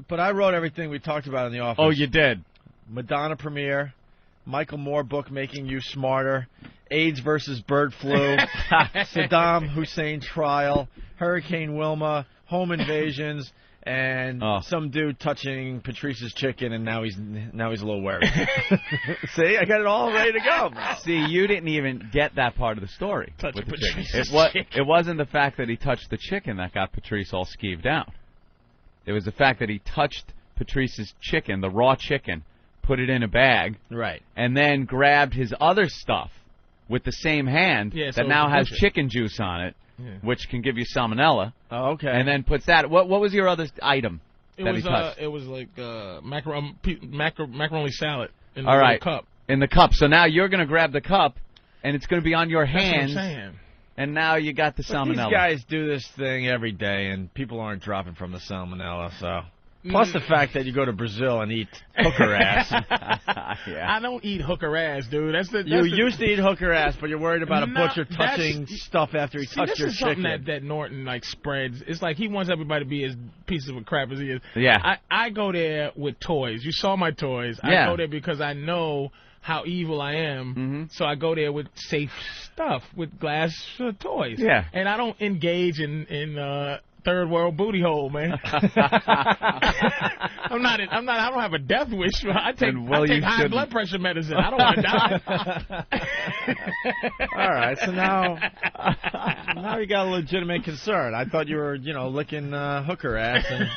But I wrote everything we talked about in the office. Oh, you did? Madonna premiere, Michael Moore book Making You Smarter, AIDS versus bird flu, Saddam Hussein trial, Hurricane Wilma, home invasions, and some dude touching Patrice's chicken, and now he's a little worried. See, I got it all ready to go. See, you didn't even get that part of the story. Touching with the Patrice's chicken. It wasn't the fact that he touched the chicken that got Patrice all skeeved out. It was the fact that he touched Patrice's chicken, the raw chicken, put it in a bag, right, and then grabbed his other stuff with the same hand that now has chicken juice on it, which can give you salmonella. Oh, okay. And then puts that. What was your other item that he touched? It was like macaroni salad in the cup. In the cup. So now you're going to grab the cup, and it's going to be on your hands. That's what I'm saying. And now you got the salmonella. These guys do this thing every day, and people aren't dropping from the salmonella, so... Plus the fact that you go to Brazil and eat hooker ass. I don't eat hooker ass, dude. You used to eat hooker ass, but you're worried about a butcher touching stuff after he touched your chicken. This is something that Norton spreads. It's like he wants everybody to be as pieces of crap as he is. Yeah. I go there with toys. You saw my toys. I go there because I know how evil I am. So I go there with safe stuff, with glass toys. Yeah. And I don't engage in third world booty hole, man. I don't have a death wish. I take high blood pressure medicine. I don't want to die. All right, so now you got a legitimate concern. I thought you were, licking hooker ass. And,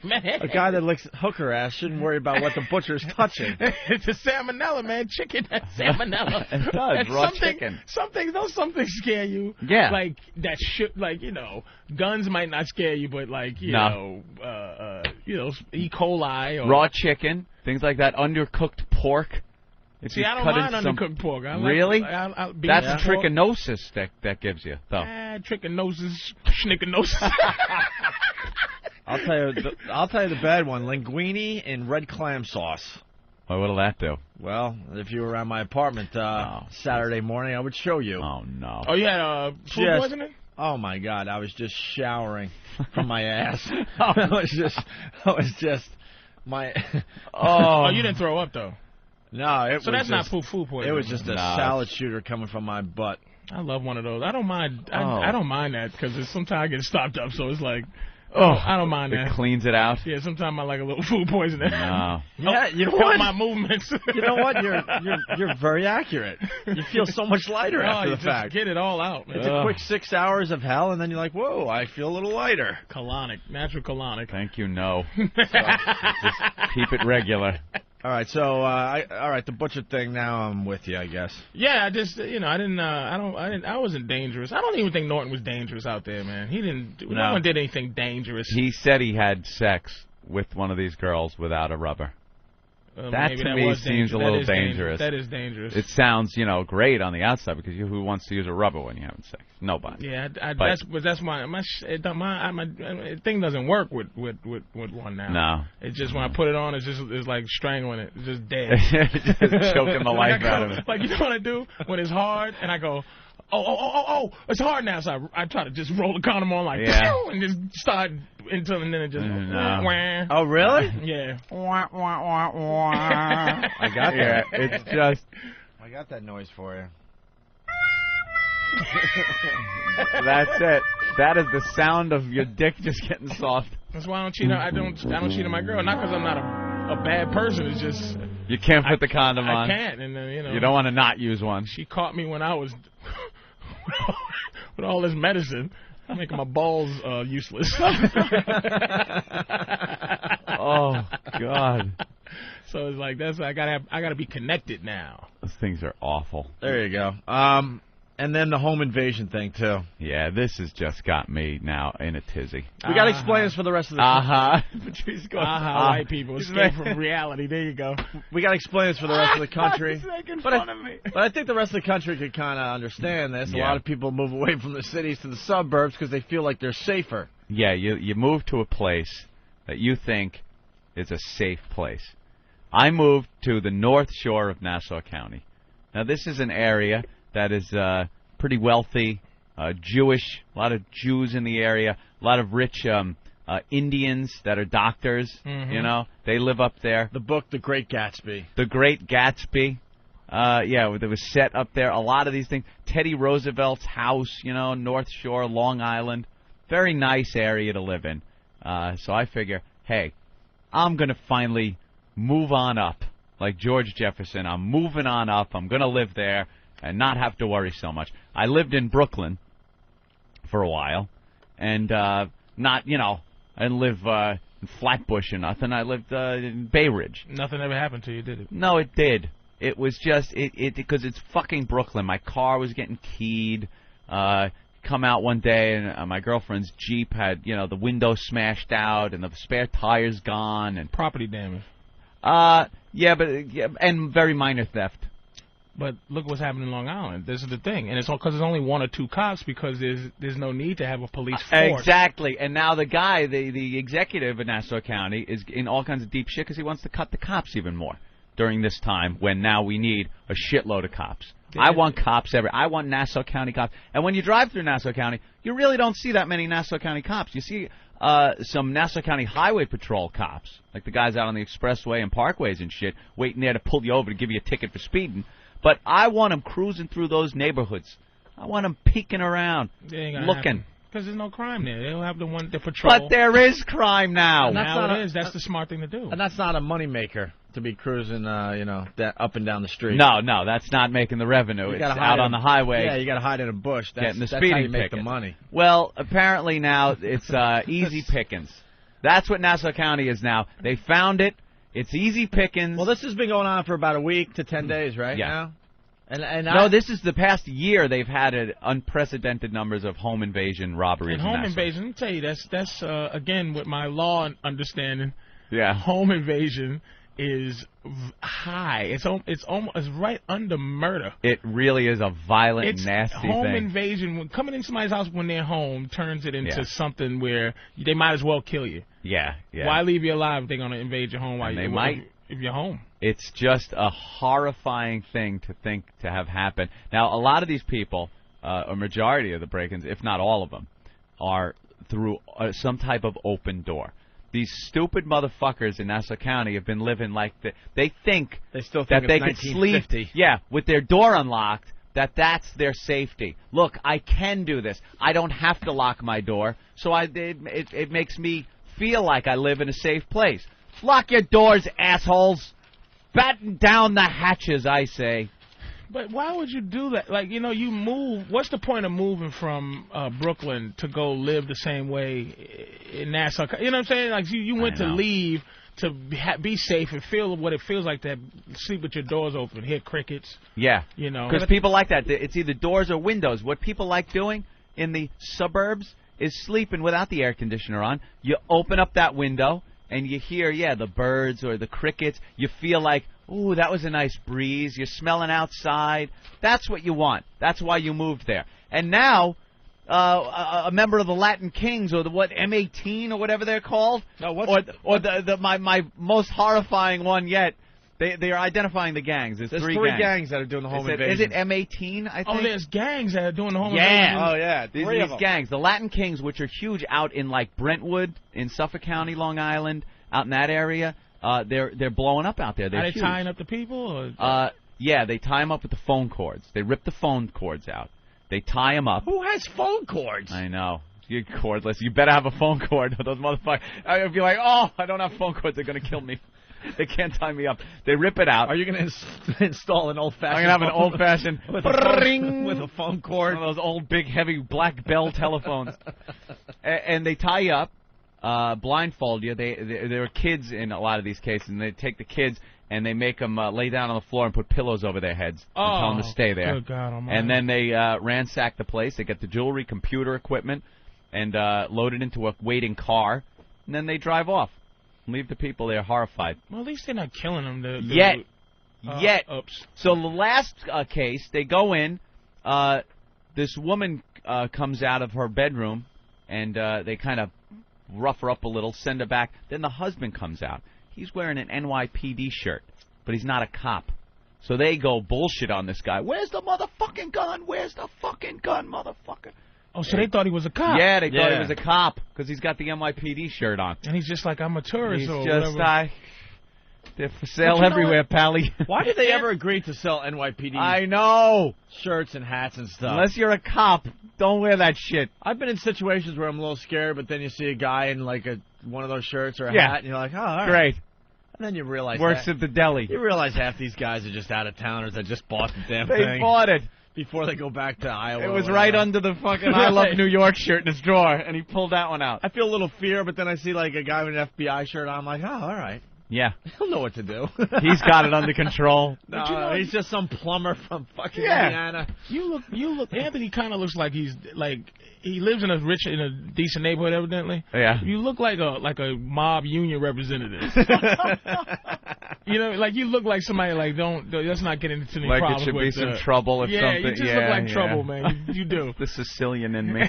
man. A guy that licks hooker ass shouldn't worry about what the butcher's touching. It's a salmonella, man. Chicken has salmonella. It does. Raw chicken. Some things scare you. Yeah. Like that shit. Like guns might not scare you, but you know, E. coli or raw chicken, things like that. Undercooked pork. See, I don't mind undercooked pork. Really? That's trichinosis that gives you, though. Trichinosis, schnickinosis. I'll tell you the bad one: linguine in red clam sauce. Well, what'll that do? Well, if you were around my apartment Saturday morning, I would show you. Oh no! Oh, you had food poisoning? Oh my God! I was just showering from my ass. I was just my. Oh, you didn't throw up though. No, so that's not food poisoning. It was just a salad shooter coming from my butt. I love one of those. I don't mind. I don't mind that because sometimes I get stopped up, so it's like. Oh, I don't mind that. It cleans it out. Yeah, sometimes I like a little food poisoning. No. Yeah, you know what? My movements. You know what? You're very accurate. You feel so much lighter after the fact. Get it all out, man. It's a quick 6 hours of hell, and then you're like, whoa, I feel a little lighter. Colonic, natural colonic. Thank you. No. Just keep it regular. All right, so the butcher thing. Now I'm with you, I guess. Yeah, I just I wasn't dangerous. I don't even think Norton was dangerous out there, man. He didn't. No one did anything dangerous. He said he had sex with one of these girls without a rubber. That to me seems a little dangerous. That is dangerous. It sounds, great on the outside because who wants to use a rubber when you're having sex? Nobody. Yeah, that's my thing doesn't work with one now. No. It's just when I put it on, it's like strangling it. It's just dead. Just choking the life out of it. Like, you know what I do when it's hard and I go, oh, it's hard now. So I try to just roll the condom on and just start until and then it just. No. Oh, really? Yeah. I got that. It's just. I got that noise for you. That's it. That is the sound of your dick just getting soft. That's why I don't cheat. I don't cheat on my girl. Not because I'm not a bad person. It's just. You can't put the condom on. I can't, and then You don't want to not use one. She caught me when I was with all this medicine, making my balls useless. Oh God. So it's like I gotta be connected now. Those things are awful. There you go. And then the home invasion thing too. Yeah, this has just got me now in a tizzy. We got to explain this for the rest of the Patrice goes, white people escape from reality. There you go. We got to explain this for the rest of the country. He's making fun of me. But I think the rest of the country could kind of understand this. Yeah. A lot of people move away from the cities to the suburbs because they feel like they're safer. Yeah, you move to a place that you think is a safe place. I moved to the North Shore of Nassau County. Now, this is an area that is pretty wealthy, Jewish, a lot of Jews in the area, a lot of rich Indians that are doctors. You know, they live up there. The book, The Great Gatsby. The Great Gatsby. Yeah, it was set up there. A lot of these things. Teddy Roosevelt's house, you know, North Shore, Long Island. Very nice area to live in. So I figure, hey, I'm going to finally move on up. Like George Jefferson, I'm moving on up. I'm going to live there and not have to worry so much. I lived in Brooklyn for a while. And not, you know, I didn't live in Flatbush or nothing. I lived in Bay Ridge. Nothing ever happened to you, did it? No, it did. It was just because it's fucking Brooklyn. My car was getting keyed. Come out one day and my girlfriend's Jeep had, you know, the window smashed out and the spare tires gone and property damage. And very minor theft. But look what's happening in Long Island. This is the thing, and it's all because there's only 1 or 2 cops because there's no need to have a police force. Exactly, and now the guy, the executive in Nassau County, is in all kinds of deep shit because he wants to cut the cops even more during this time when now we need a shitload of cops. Yeah. I want cops I want Nassau County cops. And when you drive through Nassau County, you really don't see that many Nassau County cops. You see some Nassau County Highway Patrol cops, like the guys out on the expressway and parkways and shit, waiting there to pull you over to give you a ticket for speeding. But I want them cruising through those neighborhoods. I want them peeking around, looking. Because there's no crime there. They don't have the patrol. But there is crime now. Now it is. That's the smart thing to do. And that's not a moneymaker to be cruising, that up and down the street. No, that's not making the revenue. It's out on the highway. Yeah, you got to hide in a bush. Getting the that's speeding how you make ticket. the money. Well, apparently now it's easy pickings. That's what Nassau County is now. They found it. It's easy pickings. Well, this has been going on for about a week to 10 days, right? Yeah. Now? This is the past year they've had unprecedented numbers of home invasion robberies. And home invasion, let me tell you, that's again with my law understanding. Yeah. Home invasion is high. It's almost right under murder. It really is a violent, nasty home thing. Invasion. When coming in somebody's house when they're home turns it into something where they might as well kill you. Yeah. Why leave you alive if they're going to invade your home if you're home? It's just a horrifying thing to think to have happen. Now, a lot of these people, a majority of the break-ins, if not all of them, are through some type of open door. These stupid motherfuckers in Nassau County have been living like they think they still that think they could sleep with their door unlocked, that's their safety. Look, I can do this. I don't have to lock my door, so it makes me feel like I live in a safe place. Lock your doors, assholes. Batten down the hatches, I say. But why would you do that? Like, you move. What's the point of moving from Brooklyn to go live the same way in Nassau? You know what I'm saying? Like, you went to leave to be safe and feel what it feels like to sleep with your doors open, hear crickets. Yeah. Because people like that. It's either doors or windows. What people like doing in the suburbs is sleeping without the air conditioner on. You open up that window and you hear, the birds or the crickets. You feel like, ooh, that was a nice breeze. You're smelling outside. That's what you want. That's why you moved there. And now, a member of the Latin Kings, or the M18 or whatever they're called, my most horrifying one yet. They are identifying the gangs. There's three gangs that are doing the home invasion. Is it M18, I think? Oh, there's gangs that are doing the home invasion. Oh, yeah. These gangs. The Latin Kings, which are huge out in, like, Brentwood, in Suffolk County, Long Island, out in that area, they're blowing up out there. Are they tying up the people? Yeah, they tie them up with the phone cords. They rip the phone cords out. They tie them up. Who has phone cords? I know. You're cordless. You better have a phone cord. Those motherfuckers. I'd be like, oh, I don't have phone cords. They're going to kill me. They can't tie me up. They rip it out. Are you going to install an old-fashioned? I'm going to have an old-fashioned with a phone cord. One of those old, big, heavy Black Bell telephones. And they tie you up, blindfold you. There are kids in a lot of these cases, and they take the kids and they make them lay down on the floor and put pillows over their heads and tell them to stay there. Good God Almighty. And then they ransack the place. They get the jewelry, computer equipment, and load it into a waiting car, and then they drive off. Leave the people there horrified. Well, at least they're not killing them. Yet. Oops. So the last case, they go in. This woman comes out of her bedroom, and they kind of rough her up a little, send her back. Then the husband comes out. He's wearing an NYPD shirt, but he's not a cop. So they go bullshit on this guy. Where's the motherfucking gun? Where's the fucking gun, motherfucker? Oh, so they thought he was a cop. Yeah, they thought he was a cop because he's got the NYPD shirt on. And he's just like, I'm a tourist He's or just, whatever. they're for sale everywhere, Pally. Why did they ever agree to sell NYPD I know. shirts and hats and stuff? Unless you're a cop, don't wear that shit. I've been in situations where I'm a little scared, but then you see a guy in like one of those shirts or a hat, and you're like, oh, all right. Great. And then you realize Works at the deli. You realize half these guys are just out-of-towners that just bought the damn They thing. bought it. Before they go back to Iowa. It was right under the fucking I Love New York shirt in his drawer, and he pulled that one out. I feel a little fear, but then I see like a guy with an FBI shirt on. I'm like, oh, all right. Yeah. He'll know what to do. He's got it under control. No, he's just some plumber from fucking Indiana. You look. Anthony kind of looks like he lives in a decent neighborhood, evidently. Yeah. You look like a mob union representative. Like you look like somebody like let's not get into any like problems. It should with be some trouble if something. You just look like trouble, man. You do. The Sicilian in me.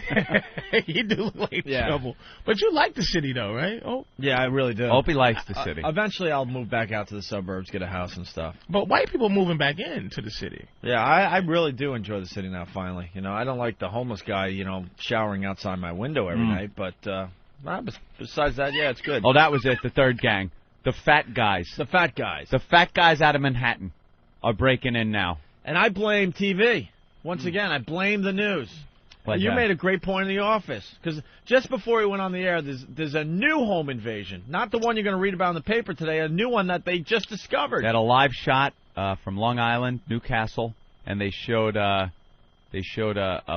You do look like trouble. But you like the city, though, right? Oh. Yeah, I really do. Opie likes the city. Eventually, I'll move back out to the suburbs, get a house and stuff. But white people moving back into the city. Yeah, I really do enjoy the city now. Finally, I don't like the homeless guy, showering outside my window every night. But besides that, yeah, it's good. Oh, that was it. The third gang. The fat guys. The fat guys. The fat guys out of Manhattan are breaking in now. And I blame TV. Once again, I blame the news. You made a great point in the office. Because just before we went on the air, there's a new home invasion. Not the one you're going to read about in the paper today, a new one that they just discovered. They had a live shot from Long Island, Newcastle, and they showed a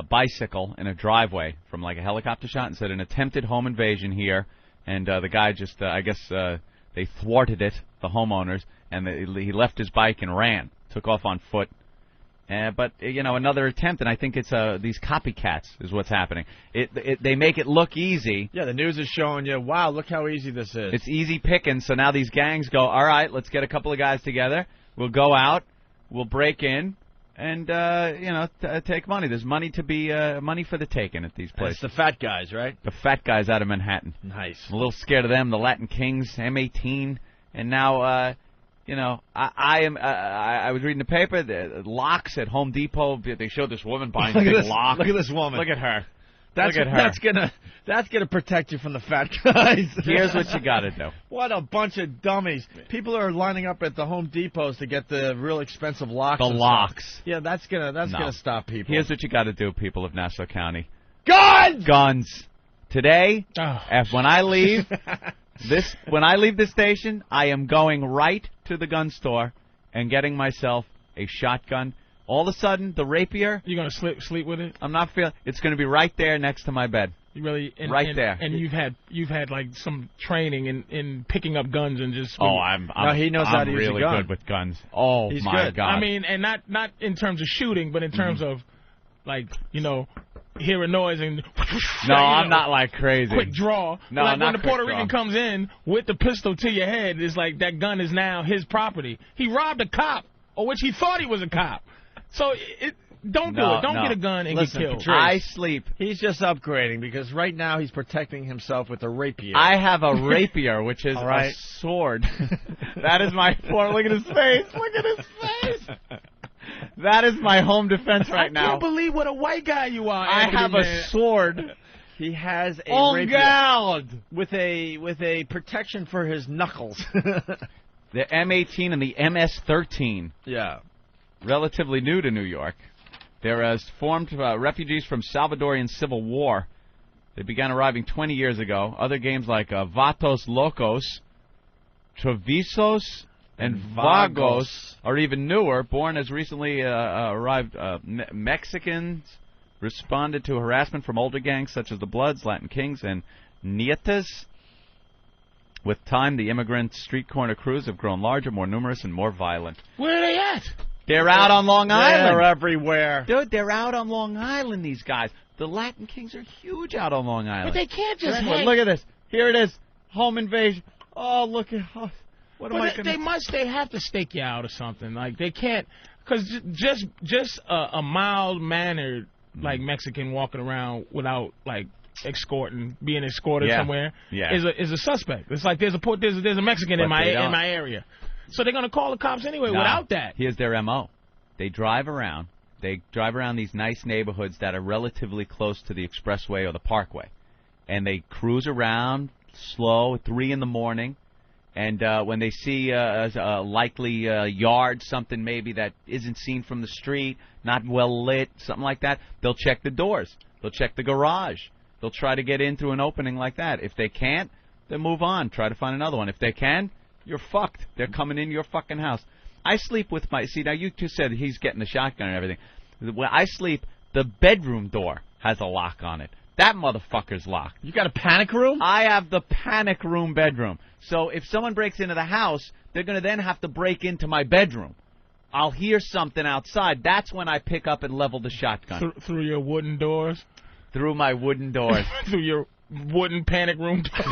bicycle in a driveway from like a helicopter shot and said an attempted home invasion here. And the guy just, I guess... they thwarted it, the homeowners, and he left his bike and ran, took off on foot. But another attempt, and I think it's these copycats is what's happening. They make it look easy. Yeah, the news is showing you, wow, look how easy this is. It's easy picking, so now these gangs go, all right, let's get a couple of guys together. We'll go out, we'll break in, and, take money. There's money to be money for the taking at these places. It's the fat guys, right? The fat guys out of Manhattan. Nice. I'm a little scared of them, the Latin Kings, M18, and now, I was reading the paper, the locks at Home Depot, they showed this woman buying a big lock. Look at this woman. Look at her. That's gonna protect you from the fat guys. Here's what you got to do. What a bunch of dummies! People are lining up at the Home Depots to get the real expensive locks. The locks. Stuff. Yeah, that's gonna stop people. Here's what you got to do, people of Nassau County. Guns. Today, when I leave this station, I am going right to the gun store and getting myself a shotgun. All of a sudden, the rapier. You're gonna sleep with it? I'm not feeling. It's gonna be right there next to my bed. You really there. And you've had like some training in picking up guns and just. Oh, he knows how to use a gun. I'm really good with guns. Oh, he's my good. God. I mean, and not in terms of shooting, but in terms of like hear a noise and. No, I'm not like crazy. Quick draw. No, like not when the Puerto quick Rican draw. comes in with the pistol to your head, it's like that gun is now his property. He robbed a cop, or which he thought he was a cop. So don't do it. Don't get a gun and get killed. Patrice, I sleep. He's just upgrading because right now he's protecting himself with a rapier. I have a rapier, which is a sword. That is my Look at his face. Look at his face. That is my home defense right now. I can't believe what a white guy you are. I Anthony, have man. a sword. He has a rapier God. with a protection for his knuckles. The M18 and the MS-13. Yeah. Relatively new to New York. They're formed refugees from Salvadorian Civil War. They began arriving 20 years ago. Other games like Vatos Locos, Trevisos, and Vagos are even newer. Born as recently arrived Mexicans responded to harassment from older gangs such as the Bloods, Latin Kings, and Nietas. With time, the immigrant street corner crews have grown larger, more numerous, and more violent. Where are they at? They're out on Long Island. They're everywhere. Dude, they're out on Long Island, these guys. The Latin Kings are huge out on Long Island. But they can't just Look at this. Here it is. Home invasion. Oh, look at... what am I going to... They have to stake you out or something. Like, they can't... Because just a mild-mannered, like, Mexican walking around without, like, being escorted somewhere is a suspect. It's like there's a Mexican in my area. So they're going to call the cops anyway without that. Here's their M.O. They drive around. They drive around these nice neighborhoods that are relatively close to the expressway or the parkway. And they cruise around slow, 3 in the morning. And when they see a likely yard, something maybe that isn't seen from the street, not well lit, something like that, they'll check the doors. They'll check the garage. They'll try to get in through an opening like that. If they can't, then move on. Try to find another one. If they can, you're fucked. They're coming in your fucking house. I sleep with my... See, now you two said he's getting the shotgun and everything. When I sleep, the bedroom door has a lock on it. That motherfucker's locked. You got a panic room? I have the panic room bedroom. So if someone breaks into the house, they're going to then have to break into my bedroom. I'll hear something outside. That's when I pick up and level the shotgun. Through your wooden doors? Through my wooden doors. Through your wooden panic room door?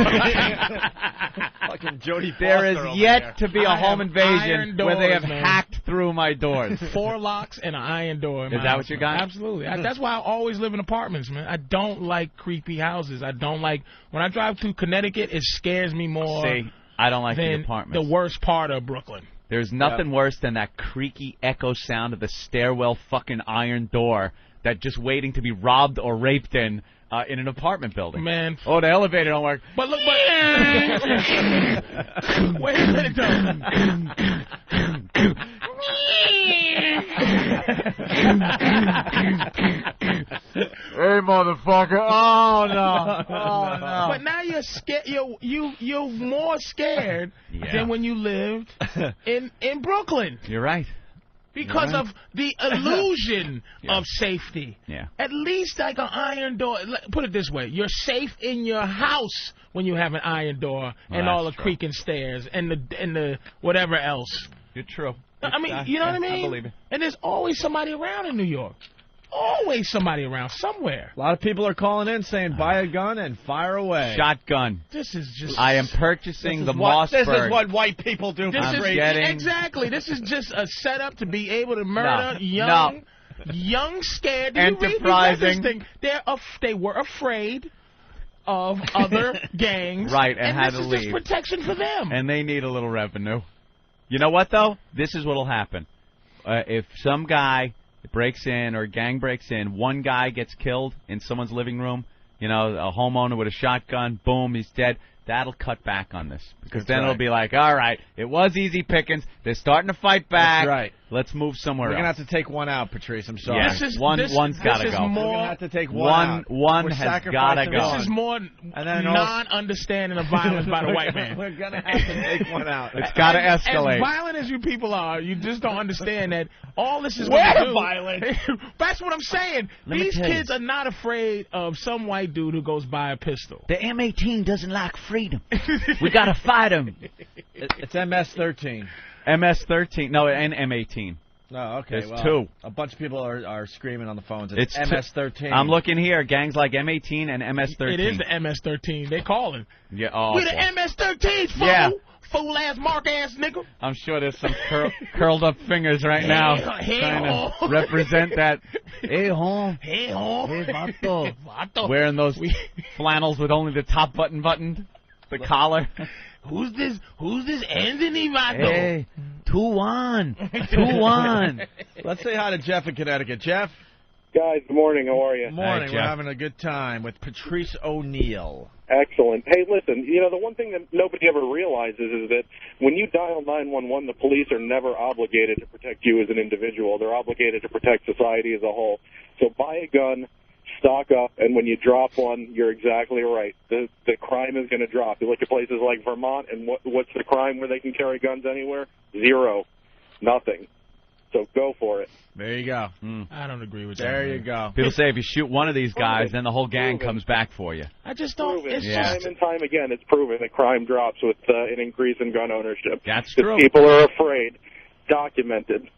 Fucking Jodie Foster. There is yet there. to be a home invasion where they have hacked through my doors. 4 locks and an iron door. Is that what you got? Absolutely. That's why I always live in apartments, man. I don't like creepy houses. I don't like... When I drive through Connecticut, it scares me more. See, I don't like the than apartments. the worst part of Brooklyn. There's nothing worse than that creaky echo sound of the stairwell fucking iron door that just waiting to be robbed or raped in an apartment building. Man. Oh, the elevator don't work. But look, wait a minute, though. Hey, motherfucker. Oh, no. Oh, no. But now you're scared. You're more scared than when you lived in Brooklyn. You're right. Because of the illusion of safety. Yeah. At least like an iron door. Put it this way. You're safe in your house when you have an iron door and all the creaking stairs and the whatever else. You're true. I mean, you know what I mean? I believe it. And there's always somebody around in New York. Always somebody around somewhere. A lot of people are calling in saying, buy a gun and fire away. Shotgun. This is just... I am purchasing the Mossberg. This is what white people do. Exactly. This is just a setup to be able to murder young, scared... Enterprising. Thing? They were afraid of other gangs. Right, and had to leave. This is just protection for them. And they need a little revenue. You know what, though? This is what will happen. If some guy breaks in or a gang breaks in, one guy gets killed in someone's living room, you know, a homeowner with a shotgun, boom, he's dead. That'll cut back on this. Because then it'll be like, all right, it was easy pickings. They're starting to fight back. That's right. Let's move somewhere We're else. going to have to take one out, Patrice. I'm sorry. Yeah. One's got to go. We're going to have to take one out. One has got to go. This is more non-understanding of violence by the white man. We're going to have to take one out. It's got to escalate. As violent as you people are, you just don't understand that all this is We're violent. That's what I'm saying. These kids are not afraid of some white dude who goes by a pistol. The M18 doesn't like freedom. We got to fight him. It's MS-13. MS-13. No, and M18. Oh, okay. There's two. A bunch of people are screaming on the phones. It's MS-13. I'm looking here. Gangs like M18 and MS-13. It is the MS-13. They calling. Yeah. Oh, we the MS-13s, fool. Yeah. Fool-ass, mark-ass nigga. I'm sure there's some curled up fingers right now trying to represent that. Hey, home. Hey, home. Hey, vato. Wearing those flannels with only the top button buttoned. The collar. Who's this Anthony Vato? Hey, 2-1. 2-1. Let's say hi to Jeff in Connecticut. Jeff? Guys, good morning. How are you? Morning. Hi, we're having a good time with Patrice O'Neil. Excellent. Hey, listen, you know, the one thing that nobody ever realizes is that when you dial 911, the police are never obligated to protect you as an individual. They're obligated to protect society as a whole. So buy a gun, stock up, and when you drop one, you're exactly right. The crime is going to drop. You look at places like Vermont, and what's the crime where they can carry guns anywhere? Zero. Nothing. So go for it. There you go. I don't agree with that. There you go. People say if you shoot one of these guys, then the whole gang comes back for you. I just don't. Proven. It's Time and time again, it's proven that crime drops with an increase in gun ownership. That's true. People are afraid. Documented.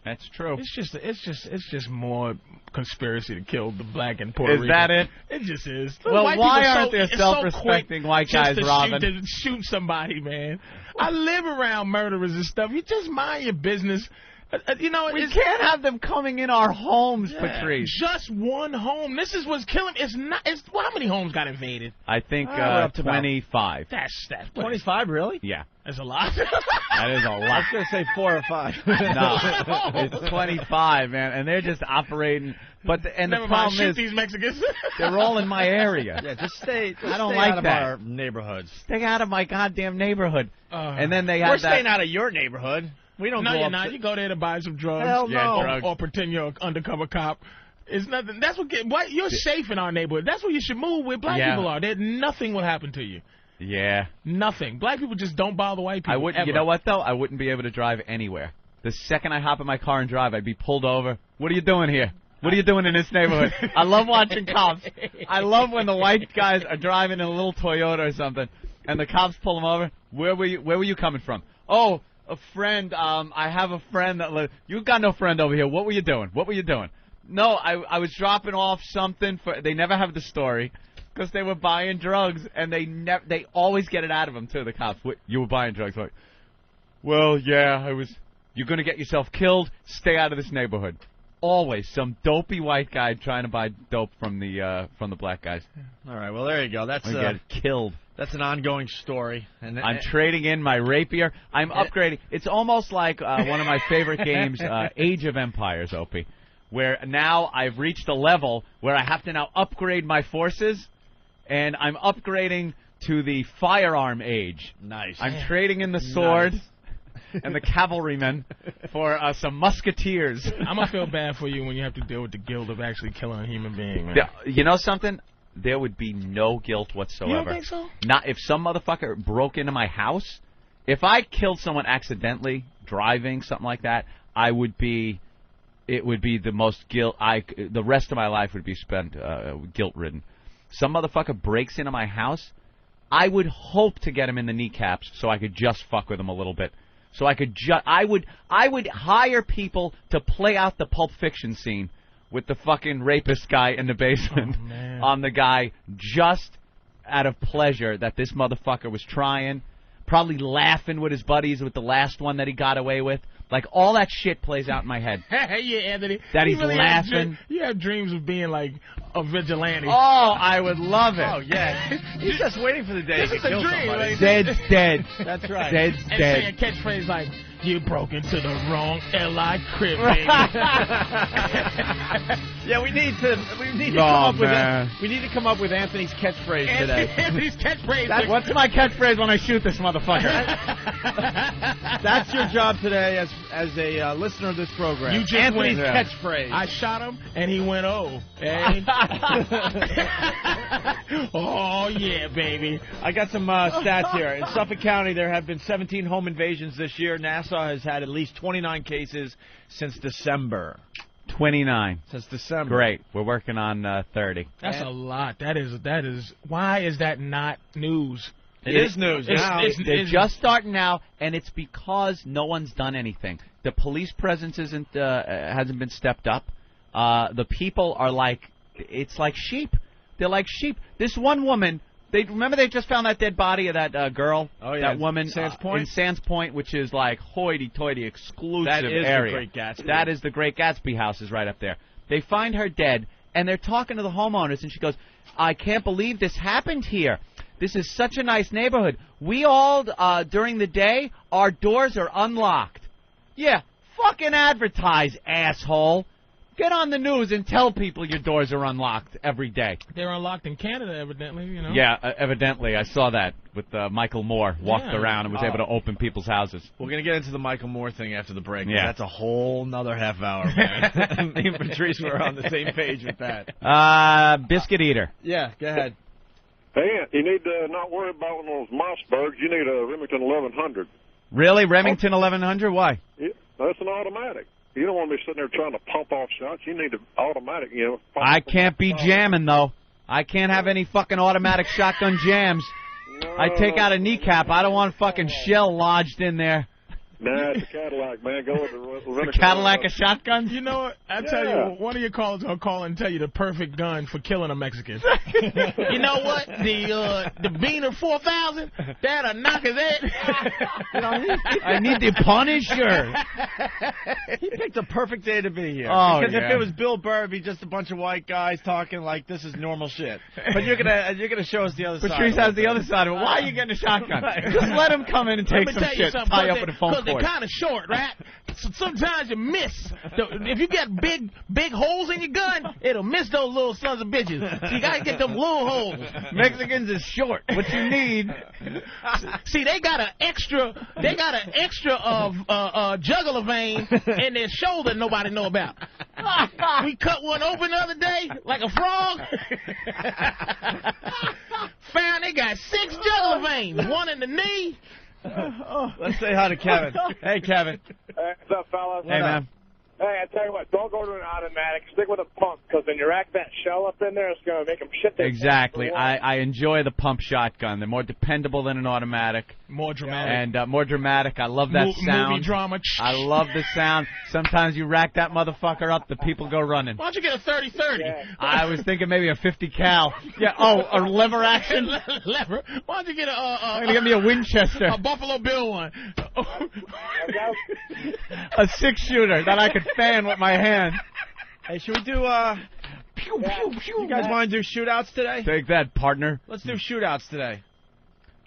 That's true. It's just more conspiracy to kill the black and Puerto Rican. Is that it? It just is. Well, white why people aren't there self-respecting white guys, Robin? To shoot somebody, man. I live around murderers and stuff. You just mind your business. We can't have them coming in our homes, Patrice. Just one home. This is what's killing. Well, how many homes got invaded? I think we're up to 25. That's 25, really? Yeah. That's a lot. That is a lot. I was going to say 4 or 5. No, it's 25, man, and they're just operating. But the problem is, these Mexicans. they're all in my area. Yeah, just stay. I don't stay like out of that. our neighborhoods. Stay out of my goddamn neighborhood. And then they have We're staying out of your neighborhood. We don't. No, go you're up not. to... You go there to buy some drugs. Hell no. drugs. Or pretend you're an undercover cop. It's nothing. That's what. You're safe in our neighborhood. That's where you should move. Where black people are. Nothing will happen to you. Yeah. Nothing. Black people just don't bother white people. I wouldn't. Ever. You know what though? I wouldn't be able to drive anywhere. The second I hop in my car and drive, I'd be pulled over. What are you doing here? What are you doing in this neighborhood? I love watching cops. I love when the white guys are driving in a little Toyota or something, and the cops pull them over. Where were you coming from? Oh, a friend. I have a friend that lives. You got no friend over here. What were you doing? What were you doing? No, I was dropping off something for. They never have the story. Because they were buying drugs, and they always get it out of them, too, the cops. You were buying drugs. Like, well, yeah, I was. You're going to get yourself killed. Stay out of this neighborhood. Always some dopey white guy trying to buy dope from the black guys. All right, well, there you go. That's get killed. That's an ongoing story. And I'm trading in my rapier. I'm upgrading. It's almost like one of my favorite games, Age of Empires, Opie, where now I've reached a level where I have to now upgrade my forces. And I'm upgrading to the firearm age. Nice. I'm trading in the sword and the cavalrymen for some musketeers. I'm going to feel bad for you when you have to deal with the guilt of actually killing a human being, man. You know something? There would be no guilt whatsoever. You don't think so? Not if some motherfucker broke into my house. If I killed someone accidentally, driving, something like that, it would be the most guilt. The rest of my life would be spent guilt-ridden. Some motherfucker breaks into my house, I would hope to get him in the kneecaps so I could just fuck with him a little bit. So I could I would hire people to play out the Pulp Fiction scene with the fucking rapist guy in the basement on the guy just out of pleasure that this motherfucker was trying, probably laughing with his buddies with the last one that he got away with. Like, all that shit plays out in my head. Yeah, Anthony. That he's really laughing. You have dreams of being, like, a vigilante. Oh, I would love it. Oh, yeah. He's just waiting for the day this to is a kill dream. somebody. Like, Dead's dead. That's right. Dead's and dead. say a catchphrase like, you broke into the wrong L.I. crib, baby. Yeah, we need to come up with Anthony's catchphrase today. Anthony's catchphrase. What's my catchphrase when I shoot this motherfucker? That's your job today as a listener of this program. You just Anthony's went, catchphrase. I shot him, and he went, oh. Hey. Oh, yeah, baby. I got some stats here. In Suffolk County, there have been 17 home invasions this year. Nassau has had at least 29 cases since December. 29. Since December. Great. We're working on 30. That's a lot. That is. Why is that not news? It is news now. They're just starting now, and it's because no one's done anything. The police presence hasn't been stepped up. The people are it's like sheep. They're like sheep. This one woman, they just found that dead body of that girl. Oh, yeah. That woman Sands Point? in Sands Point, which is like hoity-toity exclusive That is area. the Great Gatsby. That is the Great Gatsby house is right up there. They find her dead, and they're talking to the homeowners, and she goes, I can't believe this happened here. This is such a nice neighborhood. We all, during the day, our doors are unlocked. Yeah, fucking advertise, asshole. Get on the news and tell people your doors are unlocked every day. They're unlocked in Canada, evidently, you know. Yeah, evidently. I saw that with Michael Moore walked around and was able to open people's houses. We're going to get into the Michael Moore thing after the break. Yeah. That's a whole nother half hour, man. Me and Patrice were on the same page with that. Biscuit Eater. Yeah, go ahead. Hey, you need to not worry about one of those Mossbergs. You need a Remington 1100. Really? Remington 1100? Why? Yeah, that's an automatic. You don't want to be sitting there trying to pump off shots. You need an automatic, you know. I can't be jamming, though. I can't have any fucking automatic shotgun jams. No. I take out a kneecap. I don't want fucking shell lodged in there. Nah, it's a Cadillac, man. Go with the Cadillac a shotgun? You know what? I tell you, one of your callers will call and tell you the perfect gun for killing a Mexican. You know what? The Beaner 4000, that'll knock his head. I need the Punisher. He picked a perfect day to be here. Oh, because yeah. if it was Bill Burr, it'd be just a bunch of white guys talking like this is normal shit. But you're gonna show us the other side. Patrice has the other side of it. Why are you getting a shotgun? Just let him come in and take some shit. Tie up with a phone cord. They're kind of short, right? So sometimes you miss. If you got big holes in your gun, it'll miss those little sons of bitches. So you gotta get them little holes. Mexicans is short. What you need? See, they got an extra of jugular vein in their shoulder nobody know about. We cut one open the other day like a frog. Found they got 6 jugular veins, one in the knee. Let's say hi to Kevin. Hey, Kevin. Hey, what's up, fellas? Hey, man. Hey, I tell you what, don't go to an automatic. Stick with a pump, because when you rack that shell up in there, it's going to make them shit. Exactly. I enjoy the pump shotgun. They're more dependable than an automatic. More dramatic. And more dramatic. I love that sound. Movie drama. I love the sound. Sometimes you rack that motherfucker up, the people go running. Why don't you get a 30-30? Yeah. I was thinking maybe a 50 cal. Yeah. Oh, a lever action. Lever. Why don't you get I'm gonna give me a Winchester. a Buffalo Bill one? A 6-shooter that I could fan with my hand. Hey, should we do? Pew, pew, pew. You guys want to do shootouts today? Take that, partner. Let's do shootouts today.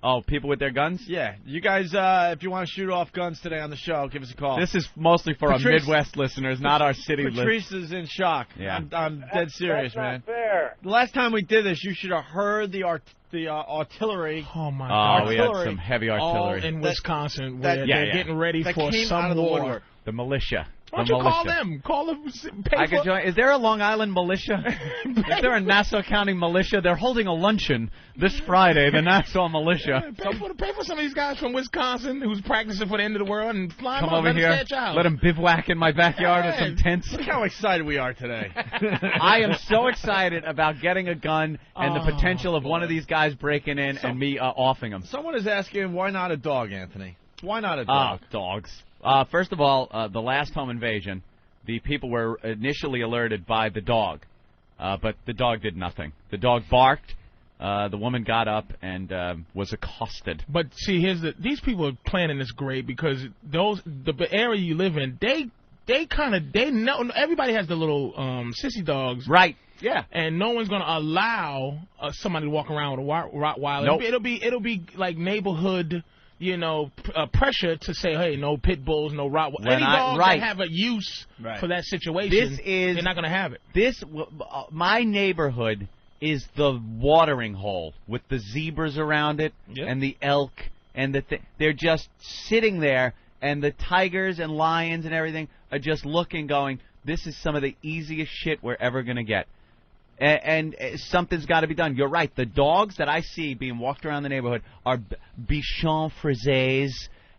Oh, people with their guns? Yeah, you guys, if you want to shoot off guns today on the show, give us a call. This is mostly for Patrice, our Midwest listeners, not our city listeners. Patrice is in shock. Yeah. I'm dead serious, that's man. Not fair. The last time we did this, you should have heard the artillery. Oh my Oh, God! we had some heavy artillery. All in Wisconsin, that- where yeah, they're yeah. getting ready That for came some out of the war. woodwork. The militia. Why The don't you call militia. them? Call them. Pay I could for, join. Is there a Long Island militia? Is there a Nassau County militia? They're holding a luncheon this Friday, the Nassau militia. Pay for some of these guys from Wisconsin who's practicing for the end of the world and fly Come them over here. Let them bivouac in my backyard with some tents. Look how excited we are today. I am so excited about getting a gun and the potential of one of these guys breaking in and me offing them. Someone is asking, why not a dog, Anthony? Why not a dog? Dogs. First of all, the last home invasion, the people were initially alerted by the dog, but the dog did nothing. The dog barked. The woman got up and was accosted. But see, these people are planning this great because the area you live in, they know everybody has the little sissy dogs, Right. Yeah. and no one's gonna allow somebody to walk around with a Rottweiler. Nope. It'll be like neighborhood. Pressure to say, hey, no pit bulls, no Rottweiler. Any dogs that have a use for that situation, they're not going to have it. My neighborhood is the watering hole with the zebras around it and the elk and they're just sitting there, and the tigers and lions and everything are just looking, going, this is some of the easiest shit we're ever going to get. And something's got to be done. You're right. The dogs that I see being walked around the neighborhood are Bichon Frisés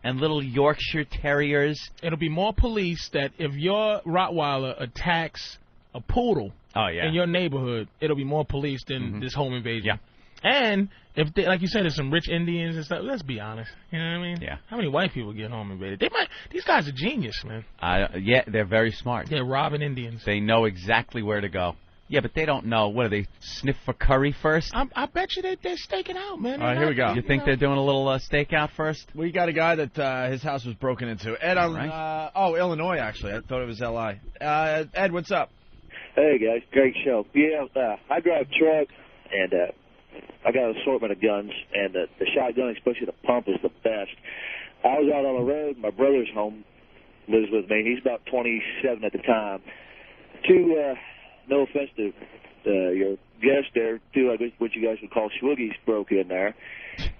and little Yorkshire Terriers. It'll be more police that if your Rottweiler attacks a poodle in your neighborhood, it'll be more police than this home invasion. Yeah. And if, like you said, there's some rich Indians and stuff, let's be honest. You know what I mean? Yeah. How many white people get home invaded? These guys are genius, man. Yeah, they're very smart. They're robbing Indians. They know exactly where to go. Yeah, but they don't know. What do they sniff for curry first? I bet you they're staking out, man. All right, here we go. You think they're doing a little stakeout first? We got a guy that his house was broken into. Ed, Illinois, actually. I thought it was L.I. Ed, what's up? Hey, guys. Great show. Yeah, I drive truck, and I got an assortment of guns, and the shotgun, especially the pump, is the best. I was out on the road. My brother's home lives with me. He's about 27 at the time. No offense to your guest there, what you guys would call swoogies broke in there.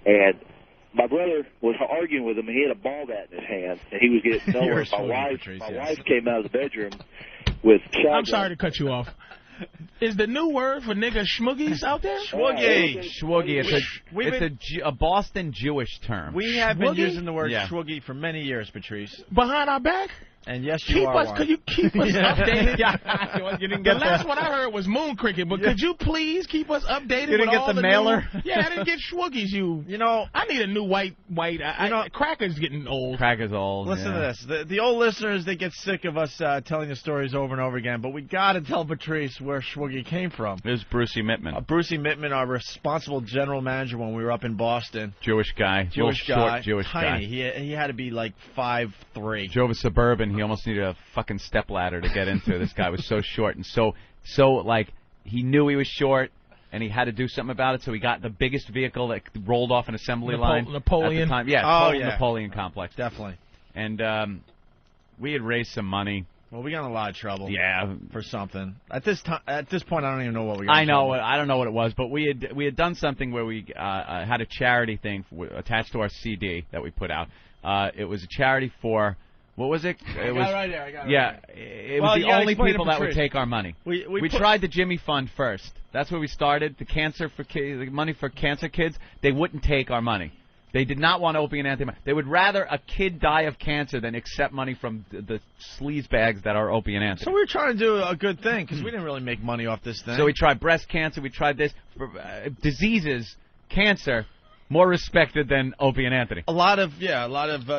And my brother was arguing with him, and he had a ball bat in his hand, and he was getting nowhere. My wife came out of the bedroom with shotgun. I'm sorry to cut you off. Is the new word for nigga schmoogies out there? Schwoogie. Schwoogie. It's a Boston Jewish term. We have been using the word schwoogie for many years, Patrice. Behind our back? And yes, you are one. Could you keep us updated? You didn't The get last one I heard was Moon Cricket, but could you please keep us updated? You didn't with get all the mailer? I didn't get Schwoogies. You know, I need a new white. Cracker's getting old. Cracker's old. Listen to this. The old listeners, they get sick of us telling the stories over and over again, but we got to tell Patrice where Schwoogie came from. It was Brucey Mittman. Brucey Mittman, our responsible general manager when we were up in Boston. Jewish guy. Short Jewish tiny. guy. He had to be like 5'3". Drove a Suburban. He almost needed a fucking stepladder to get into. This guy was so short and so like he knew he was short and he had to do something about it. So he got the biggest vehicle that rolled off an assembly line. Napoleon. At the time. Yeah. Napoleon complex. Definitely. And we had raised some money. Well, we got in a lot of trouble. Yeah, for something. At this point, I don't even know what we got. I know. I don't know what it was, but we had done something where we had a charity thing attached to our CD that we put out. It was a charity for. What was it? I got it right there. It was the only people that would take our money. We tried the Jimmy Fund first. That's where we started. The money for cancer kids. They wouldn't take our money. They did not want Opie and Anthony. They would rather a kid die of cancer than accept money from the sleaze bags that are Opie and Anthony. So we were trying to do a good thing because we didn't really make money off this thing. So we tried breast cancer. We tried this. Diseases, cancer, more respected than Opie and Anthony. A lot of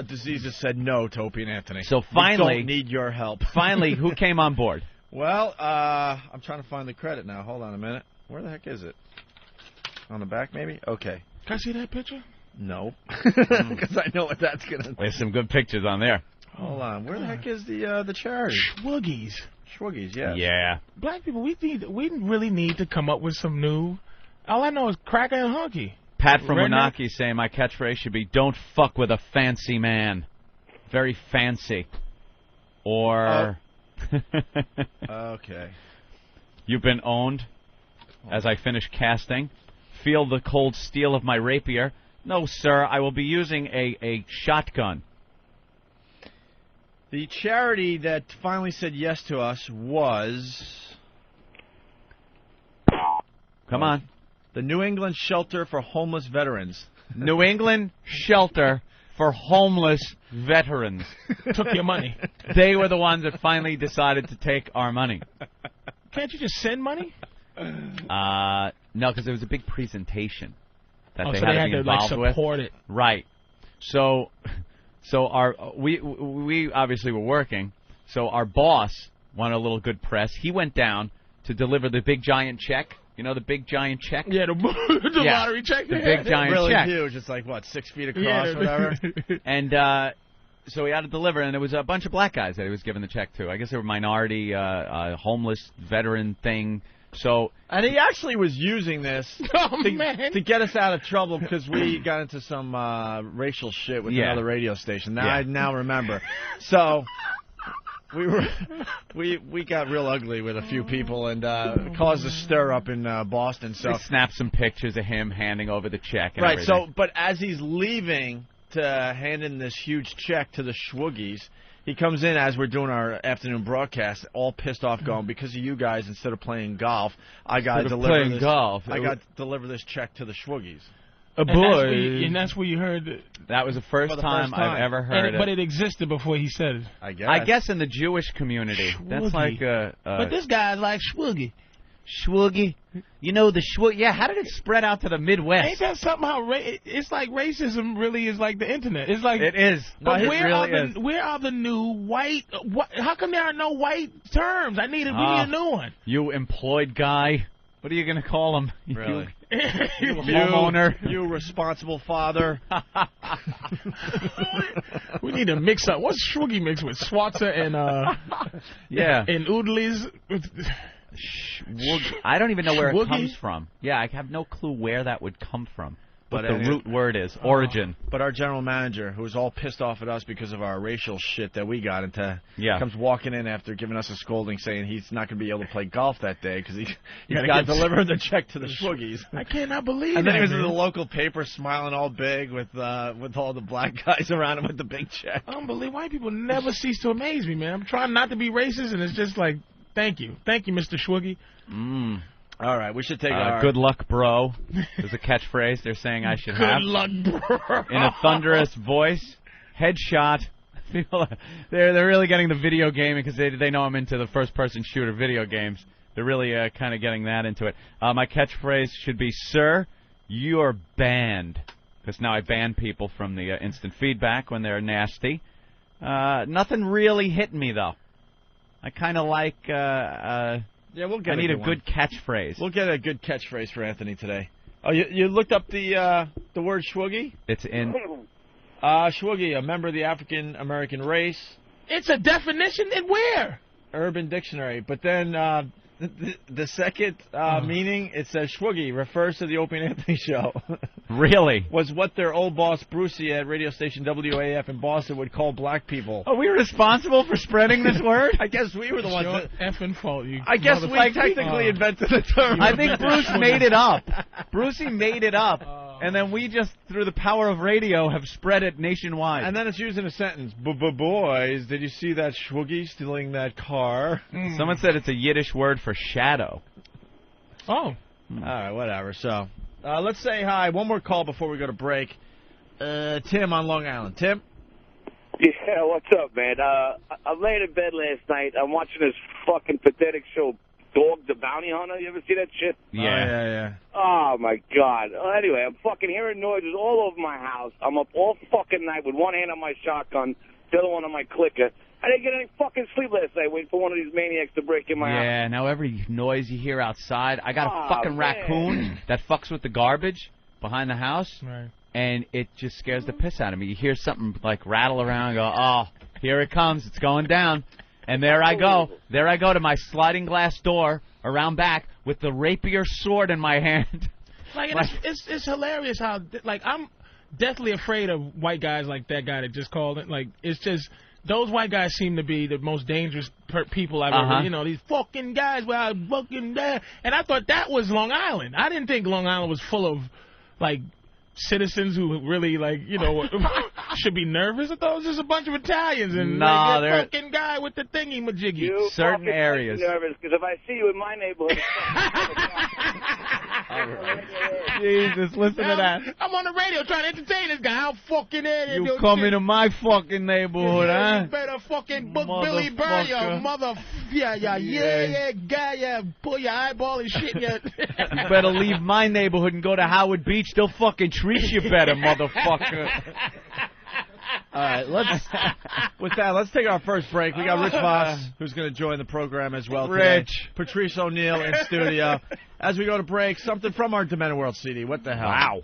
diseases said no to Opie and Anthony. So finally, we don't need your help. Finally, who came on board? Well, I'm trying to find the credit now. Hold on a minute. Where the heck is it? On the back, maybe? Okay. Can I see that picture? No, because I know what that's gonna. There's some good pictures on there. Hold on, where the heck is the charity? Schwoogies. Schwoogies, yeah. Yeah. Black people, we really need to come up with some new. All I know is Cracker and Hunky. Pat from Wanaki saying my catchphrase should be "Don't fuck with a fancy man." Very fancy. Or. Okay. You've been owned. As I finish casting, feel the cold steel of my rapier. No, sir, I will be using a shotgun. The charity that finally said yes to us was... Come on. The New England Shelter for Homeless Veterans. New England Shelter for Homeless Veterans. Took your money. They were the ones that finally decided to take our money. Can't you just send money? No, because there was a big presentation. That they so had they to had be to involved support with. it, right? So we obviously were working. So our boss wanted a little good press. He went down to deliver the big giant check. You know the big giant check? Yeah, the lottery check. The big giant really check. Really huge. It's like what, 6 feet across, or whatever. And so he had to deliver, and there was a bunch of black guys that he was giving the check to. I guess they were minority, homeless veteran thing. So and he actually was using this to get us out of trouble because we got into some racial shit with another radio station. Now I now remember. So we got real ugly with a few people and caused a stir up in Boston. So they snapped some pictures of him handing over the check. And right. everything. So, but as he's leaving to hand in this huge check to the Schwoogies. He comes in as we're doing our afternoon broadcast, all pissed off, going, because of you guys, instead of playing golf, I got to deliver this check to the Schwoogies. And that's where you heard. That was the first time I've ever heard it. But it existed before he said it. I guess in the Jewish community. Schwoogie. That's like but this guy's like Schwoogie. Schwoogie. You know the Schwoogie. Yeah, how did it spread out to the Midwest? Ain't that something how it's like racism really is like the internet. It's like it is. But no, where really are the new white? How come there are no white terms? We need a new one. You employed guy. What are you going to call him? Really? You homeowner. You responsible father. We need to mix up. What's Schwoogie mixed with? Schwarzer and and Oodleys. I don't even know where it comes from. Yeah, I have no clue where that would come from. What the root word is. Origin. But our general manager, who was all pissed off at us because of our racial shit that we got into, comes walking in after giving us a scolding saying he's not going to be able to play golf that day because he's got to deliver the check to the Schwoogies. I cannot believe And then he was in the local paper smiling all big with all the black guys around him with the big check. Unbelievable. White people never cease to amaze me, man. I'm trying not to be racist, and it's just like, thank you, Mr. Schwoogie. All right, we should take our... Good luck, bro. There's a catchphrase they're saying I should have. Good luck, bro. In a thunderous voice. Headshot. People, they're really getting the video gaming because they know I'm into the first-person shooter video games. They're really kind of getting that into it. My catchphrase should be, "Sir, you're banned," because now I ban people from the instant feedback when they're nasty. Nothing really hit me, though. I kind of like... yeah, we'll get I need a good catchphrase. We'll get a good catchphrase for Anthony today. Oh, you looked up the word schwoogie? It's in... Schwoogie, a member of the African American race. It's a definition in where? Urban Dictionary. But then the second meaning, it says schwoogie refers to the Opie and Anthony show. Really? Was what their old boss Brucey at radio station WAF in Boston would call black people. Are we responsible for spreading this word? I guess we were the ones that... effing fault. I guess we technically invented the term. I think Bruce made it up. Brucey made it up. And then we just, through the power of radio, have spread it nationwide. And then it's used in a sentence. Boys, did you see that schwoogie stealing that car? Someone said it's a Yiddish word for shadow. Oh. All right, whatever. So, let's say hi. One more call before we go to break. Tim on Long Island. Tim? Yeah, what's up, man? I'm laying in bed last night. I'm watching this fucking pathetic show, Dog the Bounty Hunter. You ever see that shit? Yeah. Oh, my God. Anyway, I'm fucking hearing noises all over my house. I'm up all fucking night with one hand on my shotgun, the other one on my clicker. I didn't get any fucking sleep last night waiting for one of these maniacs to break in my house. Yeah, now every noise you hear outside. I got a fucking raccoon that fucks with the garbage behind the house, and it just scares the piss out of me. You hear something, like, rattle around and go, oh, here it comes. It's going down. And there I go. There I go to my sliding glass door around back with the rapier sword in my hand. Like, it's hilarious how, like, I'm deathly afraid of white guys like that guy that just called it. Like, it's just, those white guys seem to be the most dangerous people I've ever, you know, these fucking guys where I fucking there. And I thought that was Long Island. I didn't think Long Island was full of, like, citizens who really, like, you know, should be nervous. I thought it was just a bunch of Italians and like, that fucking guy with the thingy-majiggy. You certain areas. Nervous, because if I see you in my neighborhood... Jesus, listen to that. I'm on the radio trying to entertain this guy. How fucking is you come into my fucking neighborhood, huh? You better fucking book Billy Burr, you mother... Yeah, guy, pull your eyeball and shit. You better leave my neighborhood and go to Howard Beach. They'll fucking treat you better, motherfucker. All right, with that, let's take our first break. We got Rich Voss, who's going to join the program as well today. Rich. Patrice O'Neil in studio. As we go to break, something from our Demented World CD. What the hell? Wow.